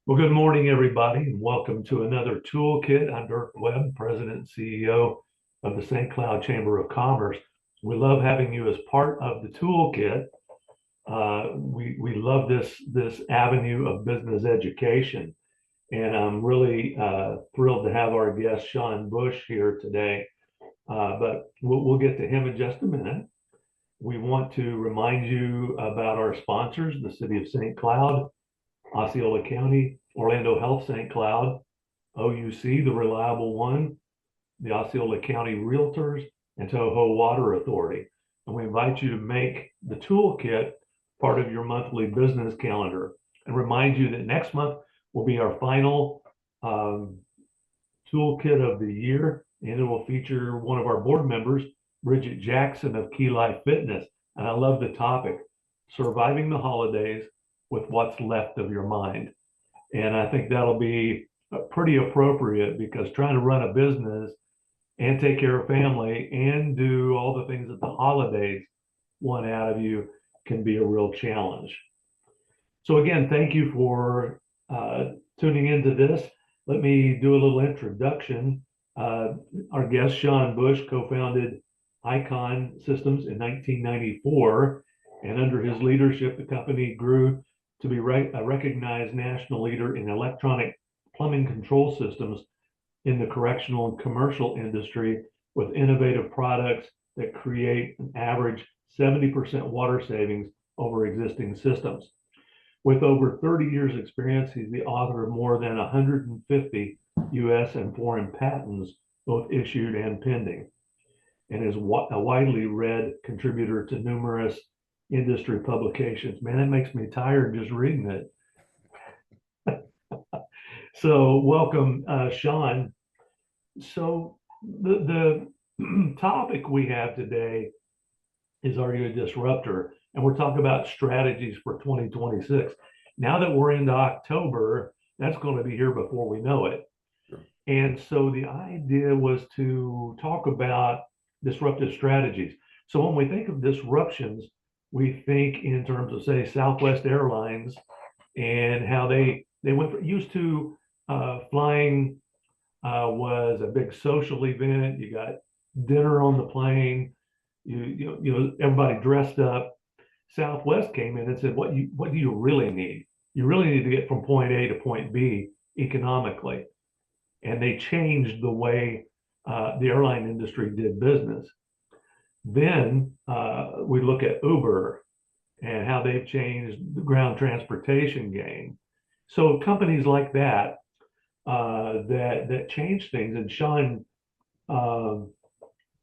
Well, good morning, everybody, and welcome to another Toolkit. I'm Dirk Webb, President and CEO of the St. Cloud Chamber of Commerce. We love having you as part of the Toolkit. We love this avenue of business education, and I'm really thrilled to have our guest Shawn Bush here today. But we'll get to him in just a minute. We want to remind you about our sponsors, the City of St. Cloud, Osceola County, Orlando Health St. Cloud, OUC, the Reliable One, the Osceola County Realtors, and Toho Water Authority. And we invite you to make the Toolkit part of your monthly business calendar and remind you that next month will be our final Toolkit of the year, and it will feature one of our board members, Bridget Jackson of Key Life Fitness. And I love the topic, surviving the holidays with what's left of your mind. And I think that'll be pretty appropriate because trying to run a business and take care of family and do all the things that the holidays want out of you can be a real challenge. So again, thank you for tuning into this. Let me do a little introduction. Our guest, Shawn Bush, co-founded Icon Systems in 1994, and under his leadership, the company grew to be a recognized national leader in electronic plumbing control systems in the correctional and commercial industry, with innovative products that create an average 70% water savings over existing systems. With over 30 years experience, he's the author of more than 150 US and foreign patents, both issued and pending, and is a widely read contributor to numerous industry publications. Man, it makes me tired just reading it. So welcome, Shawn. So the topic we have today is, are you a disruptor? And we're talking about strategies for 2026. Now that we're into October, that's going to be here before we know it. Sure. And so the idea was to talk about disruptive strategies. So when we think of disruptions, we think in terms of, say, Southwest Airlines and how they used to flying was a big social event. You got dinner on the plane. You know everybody dressed up. Southwest came in and said, what do you really need? You really need to get from point A to point B economically. And they changed the way the airline industry did business. Then we look at Uber and how they've changed the ground transportation game. So companies like that that change things. And Shawn,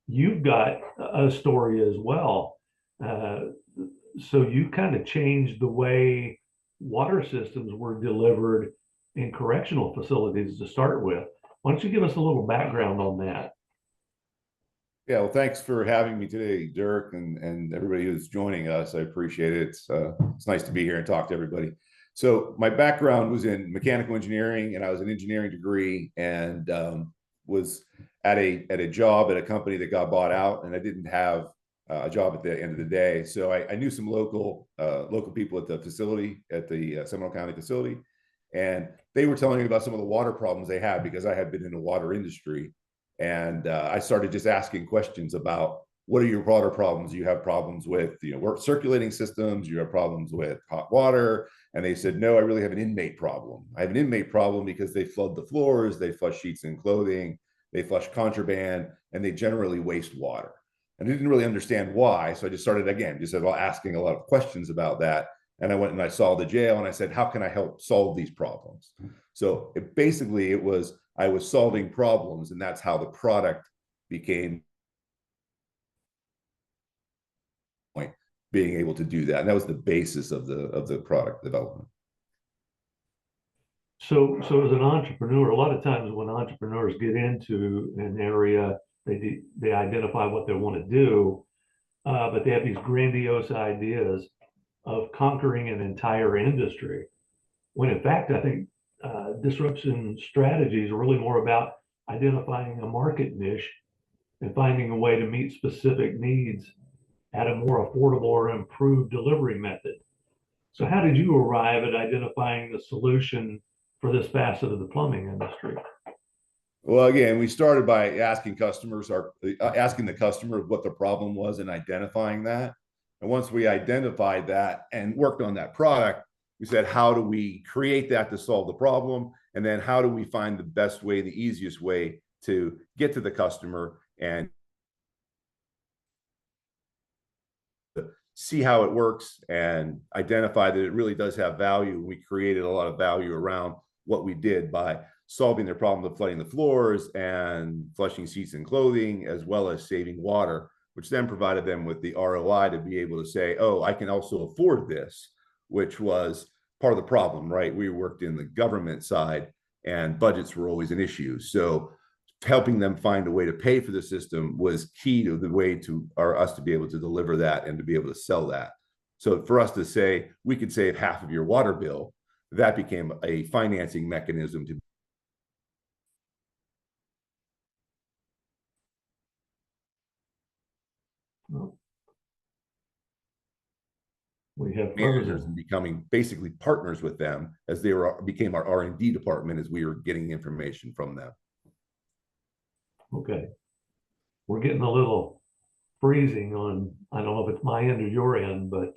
you've got a story as well. So you kind of changed the way water systems were delivered in correctional facilities to start with. Why don't you give us a little background on that? Yeah, well, thanks for having me today, Dirk, and everybody who's joining us. I appreciate it. It's nice to be here and talk to everybody. So my background was in mechanical engineering, and I was an engineering degree, and was at a job at a company that got bought out, and I didn't have a job at the end of the day. So I knew some local people at the facility, at the Seminole County facility, and they were telling me about some of the water problems they had because I had been in the water industry. And I started just asking questions about, what are your water problems? You have problems with, circulating systems, you have problems with hot water. And they said, no, I really have an inmate problem. I have an inmate problem because they flood the floors, they flush sheets and clothing, they flush contraband, and they generally waste water. And I didn't really understand why. So I just started, again, asking a lot of questions about that. And I went and I saw the jail and I said, how can I help solve these problems? So I was solving problems, and that's how the product became being able to do that. And that was the basis of the product development. So as an entrepreneur, a lot of times when entrepreneurs get into an area, they identify what they want to do, but they have these grandiose ideas of conquering an entire industry. When in fact, I think disruption strategies are really more about identifying a market niche and finding a way to meet specific needs at a more affordable or improved delivery method. So how did you arrive at identifying the solution for this facet of the plumbing industry? Well, again, we started by asking asking the customer what the problem was and identifying that. And once we identified that and worked on that product, we said, how do we create that to solve the problem? And then how do we find the best way, the easiest way to get to the customer and see how it works and identify that it really does have value. We created a lot of value around what we did by solving their problem of flooding the floors and flushing seats and clothing, as well as saving water, which then provided them with the ROI to be able to say, oh, I can also afford this, which was part of the problem, right? We worked in the government side and budgets were always an issue. So helping them find a way to pay for the system was key to the way to us to be able to deliver that and to be able to sell that. So for us to say we could save half of your water bill, that became a financing mechanism to We have managers and becoming basically partners with them as they became our R&D department as we were getting information from them. Okay. We're getting a little freezing on, I don't know if it's my end or your end, but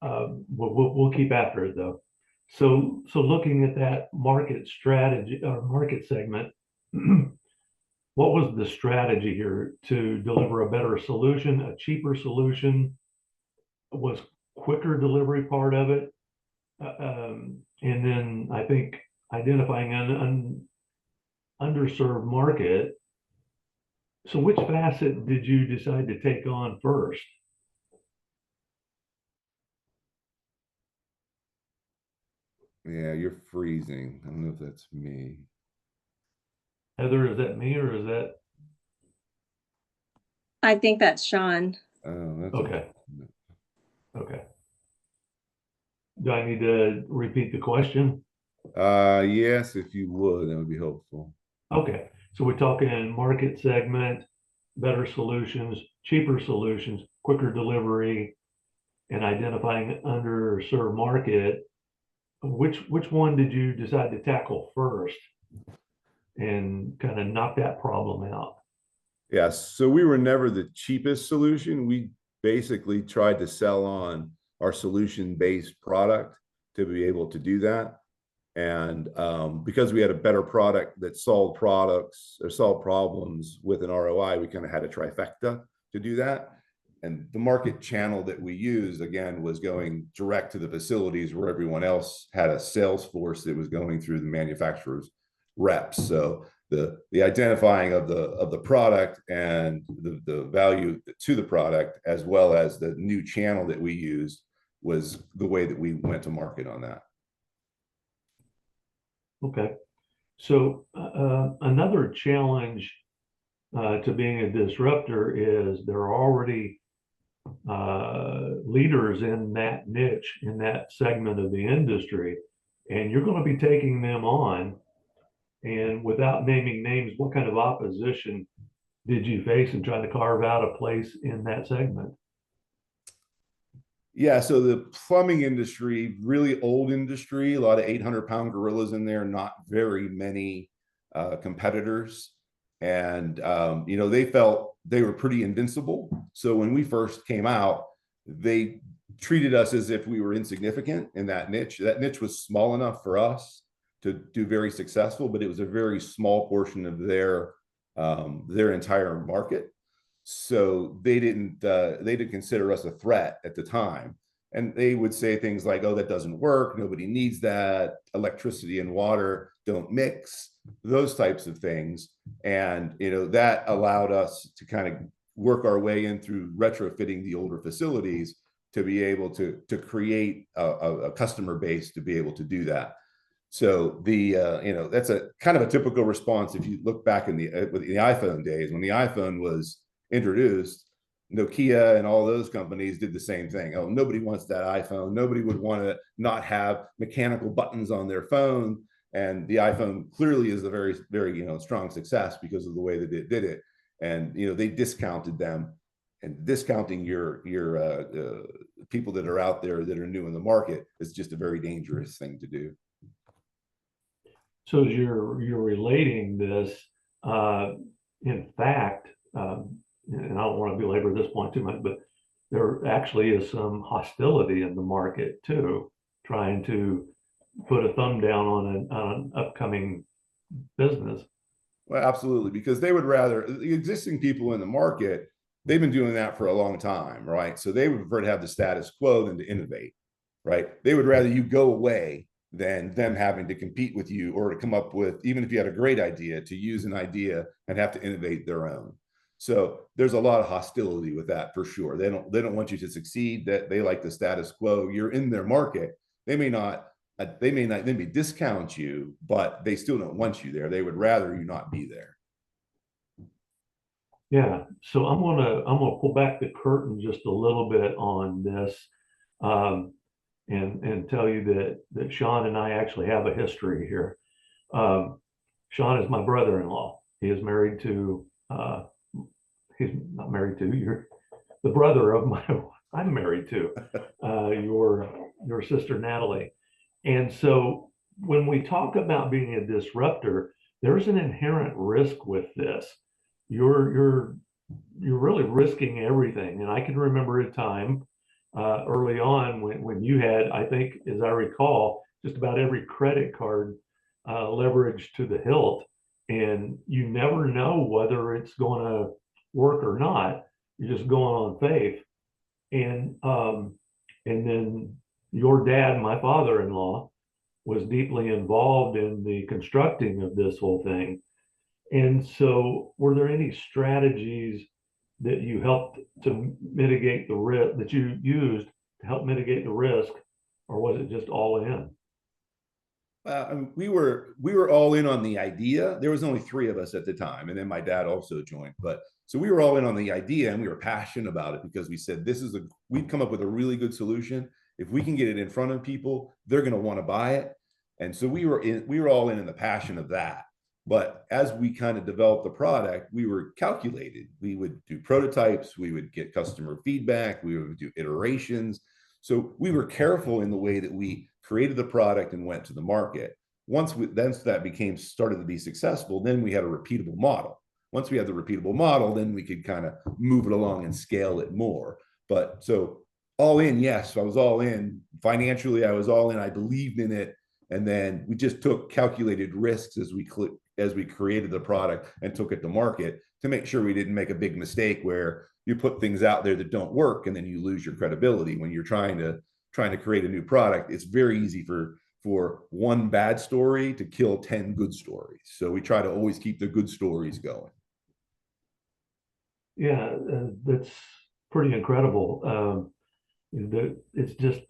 we'll keep after it though. So looking at that market strategy or market segment, what was the strategy here to deliver a better solution, a cheaper solution? Was quicker delivery part of it? And then I think identifying an underserved market. So which facet did you decide to take on first? Yeah, you're freezing. I don't know if that's me. Heather, is that me or is that? I think that's Shawn. Oh, that's okay. Okay. Do I need to repeat the question? Yes, if you would, that would be helpful. Okay. So we're talking market segment, better solutions, cheaper solutions, quicker delivery, and identifying underserved market. Which one did you decide to tackle first and kind of knock that problem out? Yeah, so we were never the cheapest solution. We basically tried to sell on our solution-based product to be able to do that. And because we had a better product that solved problems with an ROI, we kind of had a trifecta to do that. And the market channel that we used, again, was going direct to the facilities where everyone else had a sales force that was going through the manufacturer's reps. So the identifying of the product and the value to the product, as well as the new channel that we used, was the way that we went to market on that. Okay. So another challenge to being a disruptor is there are already leaders in that niche, in that segment of the industry, and you're going to be taking them on. And without naming names, what kind of opposition did you face in trying to carve out a place in that segment? Yeah, so the plumbing industry, really old industry, a lot of 800-pound gorillas in there, not very many competitors. And, you know, they felt they were pretty invincible. So when we first came out, they treated us as if we were insignificant in that niche. That niche was small enough for us to do very successful, but it was a very small portion of their entire market. So they didn't consider us a threat at the time. And they would say things like, oh, that doesn't work. Nobody needs that. Electricity and water don't mix, those types of things. And, you know, that allowed us to kind of work our way in through retrofitting the older facilities to be able to create a customer base to be able to do that. So you know, that's a kind of a typical response. If you look back in the iPhone days, when the iPhone was introduced, Nokia and all those companies did the same thing. Oh, nobody wants that iPhone. Nobody would want to not have mechanical buttons on their phone. And the iPhone clearly is a very, very, you know, strong success because of the way that it did it. And, you know, they discounted them, and discounting your people that are out there that are new in the market is just a very dangerous thing to do. So as you're relating this, uh, in fact, and I don't want to belabor this point too much, but there actually is some hostility in the market too, trying to put a thumb down on an upcoming business. Well, absolutely, because they would rather the existing people in the market, they've been doing that for a long time, right? So they would prefer to have the status quo than to innovate, right? They would rather you go away than them having to compete with you or to come up with, even if you had a great idea, to use an idea and have to innovate their own. So there's a lot of hostility with that for sure. They don't want you to succeed. That they like the status quo. You're in their market. They may not maybe discount you, but they still don't want you there. They would rather you not be there. Yeah, so I'm gonna pull back the curtain just a little bit on this, um, and tell you that Shawn and I actually have a history here. Um, Shawn is my brother-in-law. He is married to he's not married to, you're the brother of my I'm married to your sister Natalie. And so when we talk about being a disruptor, there's an inherent risk with this. You're you're you're really risking everything. And I can remember a time early on when you had, I think, as I recall, just about every credit card leveraged to the hilt, and you never know whether it's going to work or not. You're just going on faith. And then your dad, my father-in-law, was deeply involved in the constructing of this whole thing. And so, were there any strategies that you helped to mitigate the risk that you used to help mitigate the risk, or was it just all in? We were all in on the idea. There was only three of us at the time, and then my dad also joined. But so we were all in on the idea, and we were passionate about it because we said we've come up with a really good solution. If we can get it in front of people, they're going to want to buy it. And so we were all in the passion of that. But as we kind of developed the product, we were calculated. We would do prototypes, we would get customer feedback, we would do iterations. So we were careful in the way that we created the product and went to the market. Once that became started to be successful, then we had a repeatable model. Once we had the repeatable model, then we could kind of move it along and scale it more. But so all in, yes, I was all in. Financially, I was all in. I believed in it. And then we just took calculated risks as we created the product and took it to market to make sure we didn't make a big mistake where you put things out there that don't work and then you lose your credibility when you're trying to create a new product. It's very easy for one bad story to kill 10 good stories. So we try to always keep the good stories going. Yeah, that's pretty incredible. It's just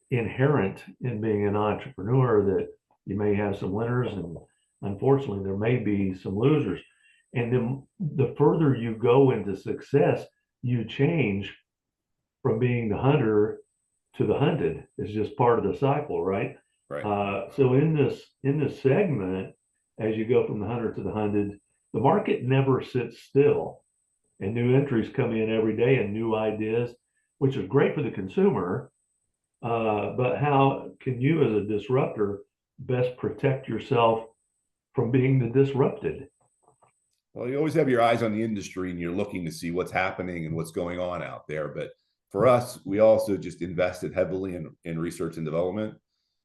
inherent in being an entrepreneur that you may have some winners and unfortunately there may be some losers. And then the further you go into success, you change from being the hunter to the hunted. It's just part of the cycle, right? Right. So in this segment, as you go from the hunter to the hunted, the market never sits still, and new entries come in every day and new ideas, which is great for the consumer. But how can you, as a disruptor, best protect yourself from being the disrupted? Well, you always have your eyes on the industry and you're looking to see what's happening and what's going on out there. But for us, we also just invested heavily in research and development.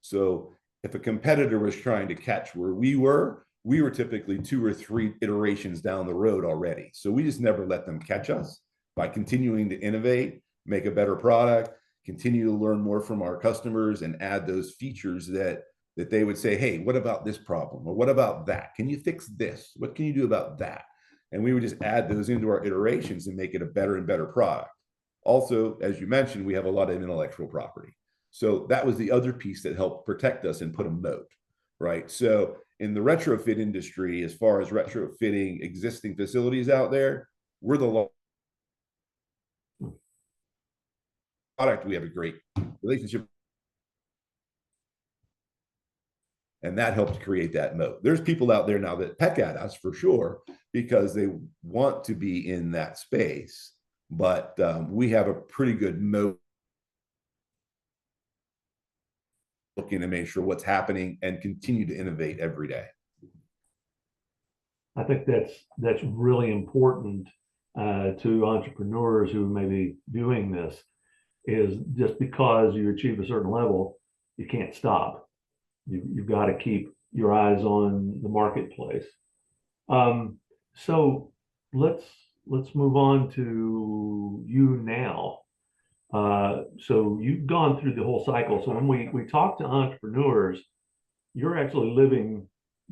So if a competitor was trying to catch where we were typically 2 or 3 iterations down the road already. So we just never let them catch us by continuing to innovate, make a better product, continue to learn more from our customers and add those features that they would say, hey, what about this problem? Or what about that? Can you fix this? What can you do about that? And we would just add those into our iterations and make it a better and better product. Also, as you mentioned, we have a lot of intellectual property. So that was the other piece that helped protect us and put a moat, right? So in the retrofit industry, as far as retrofitting existing facilities out there, we're the product. We have a great relationship. And that helped create that moat. There's people out there now that peck at us for sure because they want to be in that space. But we have a pretty good moat looking to make sure what's happening and continue to innovate every day. I think that's really important to entrepreneurs who may be doing this. Is just because you achieve a certain level, you can't stop. You've got to keep your eyes on the marketplace. Um, so let's move on to you now. So you've gone through the whole cycle. So when we talk to entrepreneurs, you're actually living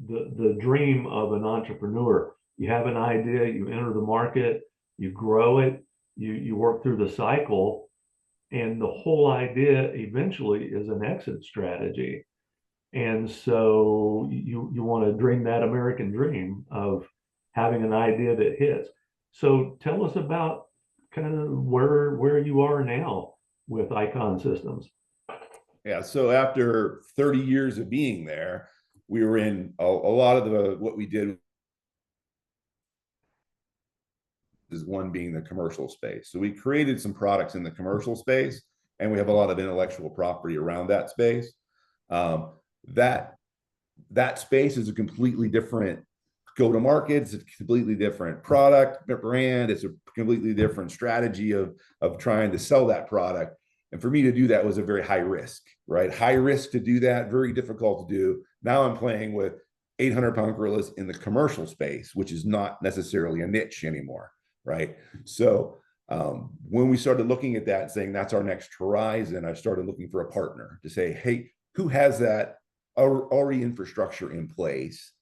the dream of an entrepreneur. You have an idea, you enter the market, you grow it, you work through the cycle, and the whole idea eventually is an exit strategy. And so you want to dream that American dream of having an idea that hits. So tell us about kind of where you are now with Icon Systems. Yeah. So after 30 years of being there, we were in a lot of what we did is one being the commercial space. So we created some products in the commercial space, and we have a lot of intellectual property around that space. Um, that that space is a completely different go-to-market. It's a completely different product brand. It's a completely different strategy of trying to sell that product. And for me to do that was a very high risk, right? High risk to do that, very difficult to do. Now I'm playing with 800-pound gorillas in the commercial space, which is not necessarily a niche anymore, right? So when we started looking at that and saying that's our next horizon, I started looking for a partner to say, hey, who has that already infrastructure in place,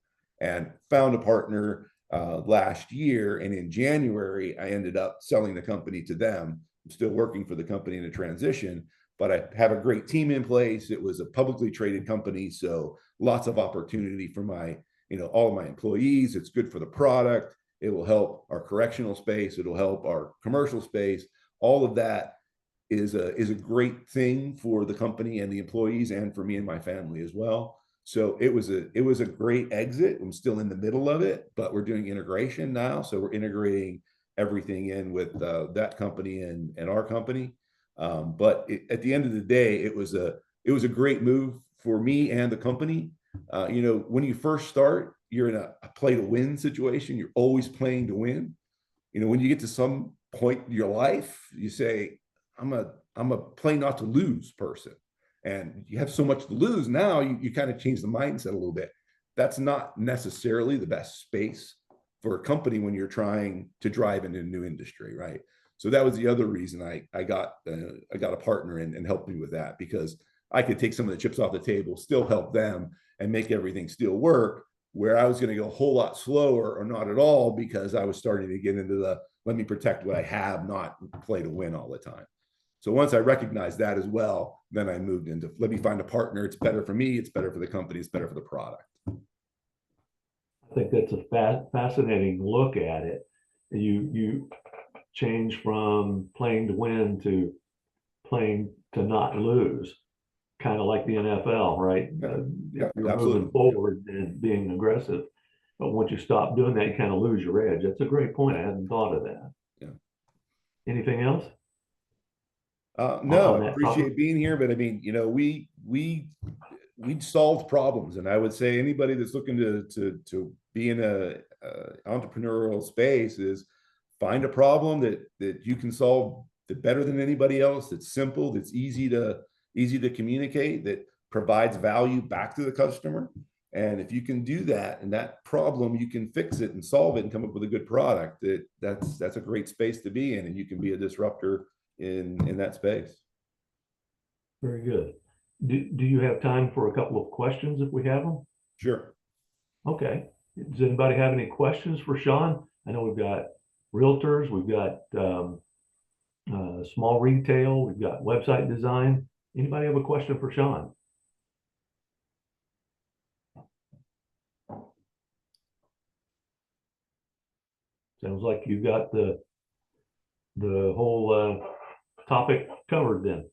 and found a partner last year. And in January, I ended up selling the company to them. I'm still working for the company in a transition, but I have a great team in place. It was a publicly traded company, so lots of opportunity for my, all of my employees. It's good for the product. It will help our correctional space. It'll help our commercial space. All of that is a great thing for the company and the employees, and for me and my family as well. So it was a great exit. I'm still in the middle of it, but we're doing integration now. So we're integrating everything in with that company and our company. But at the end of the day, it was a great move for me and the company. When you first start, you're in a play to win situation. You're always playing to win. When you get to some point in your life, you say, I'm a play not to lose person. And you have so much to lose now, you kind of change the mindset a little bit. That's not necessarily the best space for a company when you're trying to drive into a new industry, right? So that was the other reason I got a partner and helped me with that, because I could take some of the chips off the table, still help them, and make everything still work, where I was going to go a whole lot slower or not at all, because I was starting to get into the let me protect what I have, not play to win all the time. So once I recognized that as well, then I moved into let me find a partner. It's better for me. It's better for the company. It's better for the product. I think that's a fascinating look at it. You change from playing to win to playing to not lose, kind of like the NFL, right? Yeah, you're absolutely moving forward and being aggressive, but once you stop doing that, you kind of lose your edge. That's a great point. I hadn't thought of that. Yeah. Anything else? No, On I that topic? appreciate being here, but I mean, we solved problems, and I would say anybody that's looking to be in a entrepreneurial space is find a problem that you can solve that better than anybody else. That's simple. That's easy to communicate. That provides value back to the customer. And if you can do that, and that problem, you can fix it and solve it and come up with a good product. That's a great space to be in, and you can be a disruptor in that space. Very good. Do you have time for a couple of questions if we have them? Sure. Okay. Does anybody have any questions for Shawn? I know we've got realtors, we've got small retail, we've got website design. Anybody have a question for Shawn? Sounds like you got the whole topic covered then.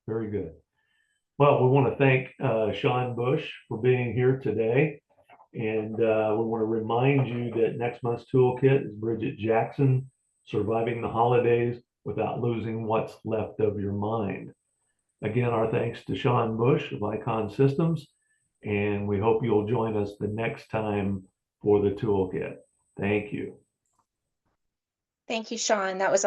Very good. Well, we want to thank Shawn Bush for being here today. And we want to remind you that next month's toolkit is Bridget Jackson, Surviving the Holidays Without Losing What's Left of Your Mind. Again, our thanks to Shawn Bush of Icon Systems, and we hope you'll join us the next time for the toolkit. Thank you. Thank you, Shawn. That was